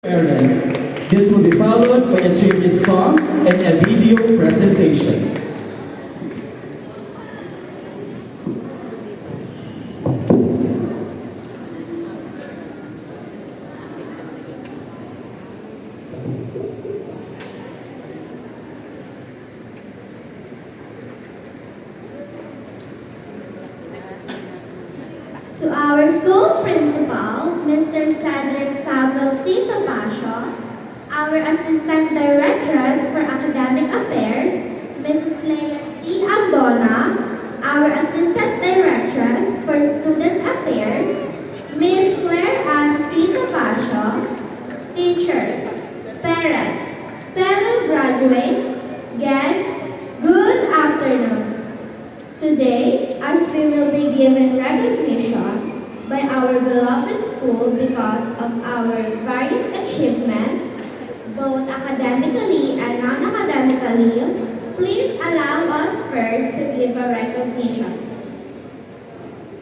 Parents. This will be followed by a tribute song and a video presentation. To our school principal, Mr. Cedric Samuel C. Tomasio, our assistant directress for academic affairs, Mrs. Leia C. Ambona, our assistant directress for student affairs, Ms. Claire Ann C. Tomasio, teachers, parents, fellow graduates, guests, good afternoon. Today, as we will be given recognition by our beloved school because of our various achievements, both academically and non-academically, please allow us first to give a recognition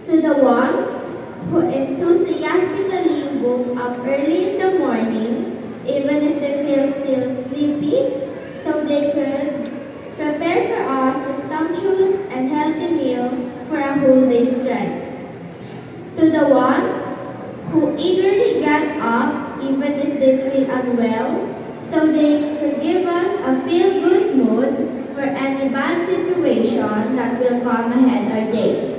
to the ones who enthusiastically woke up early in the morning, even if they feel still sleepy, so they could prepare for us a sumptuous and healthy meal for a whole day's strength. To the ones who eagerly get up even if they feel unwell, so they could give us a feel-good mood for any bad situation that will come ahead our day.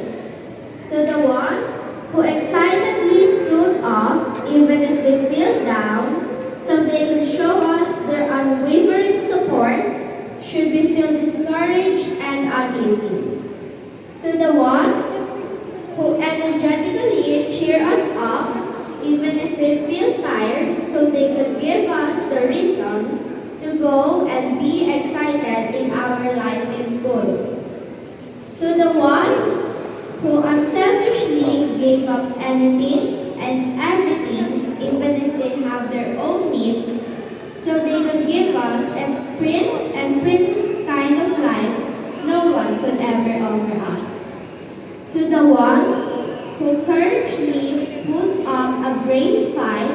To the ones who excitedly stood up even if they feel down, so they could show us their unwavering support should we feel discouraged and uneasy. To the ones who energetically cheer us up even if they feel tired so they could give us the reason to go and be excited in our life in school. To the ones who unselfishly gave up anything and everything even if they have their own needs so they could give us a prince and princess kind of life no one could ever offer us. To the ones who courageously put up a brave fight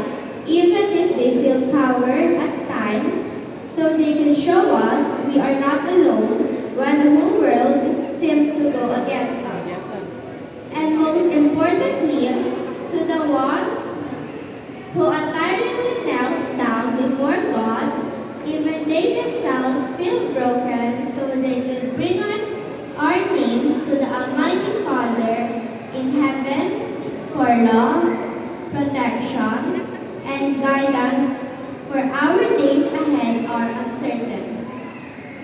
even if they feel coward at times so they can show us we are not alone when the whole world seems to go against us. And most importantly, to the ones who untiringly knelt down before God, even they themselves feel broken so they could bring us our names to the Almighty Father in heaven for love, protection, and guidance for our days ahead are uncertain.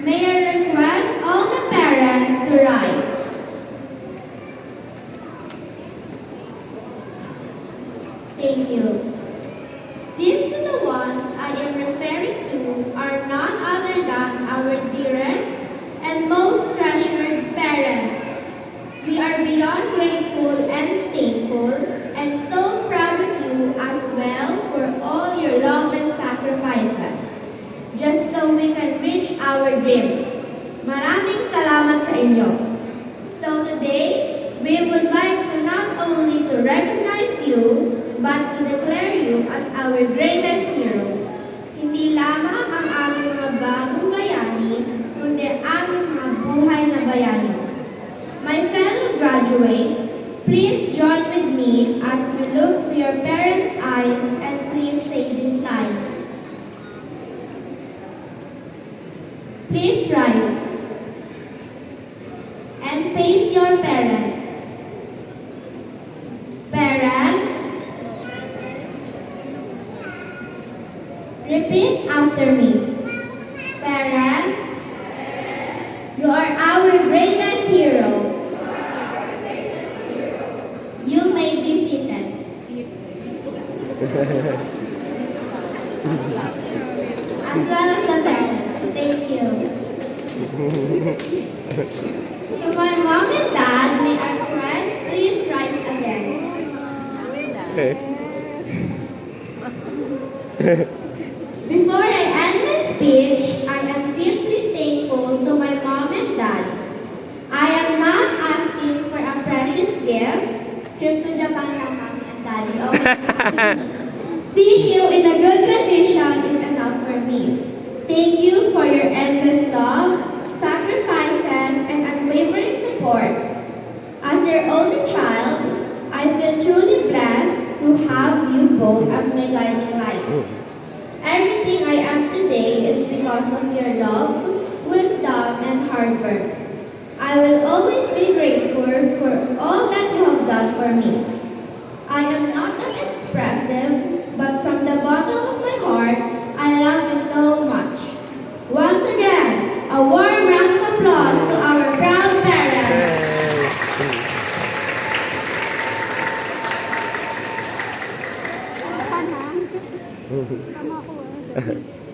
May I request all the parents to rise. Thank you. These to the ones I am referring to are none other than our dearest and most treasured parents. We are beyond grateful and thankful and so proud of you as well for all your love and sacrifices, just so we can reach our dreams. Maraming salamat sa inyo. So today, we would like to not only to recognize you, but to declare you as our greatest hero. Hindi lamang ang aming mga bagong bayani, kundi aming mga buhay na bayani. My fellow graduates, please join with me as we look to your parents' eyes and please say this line. Please rise and face your parents. Parents, repeat after me. Parents, you are our greatest hero. You may be seated. As well as the parents. Thank you. To my mom and dad, may I request please rise again. Before I end my speech, I am deeply thankful to my mom and dad. I am not asking for a precious gift. Trip to Japan lang, mommy and daddy. Okay. Seeing you in a good condition is enough for me. Thank you for your endless love, sacrifices, and unwavering support. As your only child, I feel truly blessed to have you both as my guiding light. Everything I am today is because of your love, wisdom, and hard work. I will always be grateful for all that you have done for me. I am not that expressive, but from the bottom of my heart, I love you so much. Once again, a warm round of applause to our proud parents. Tama ko.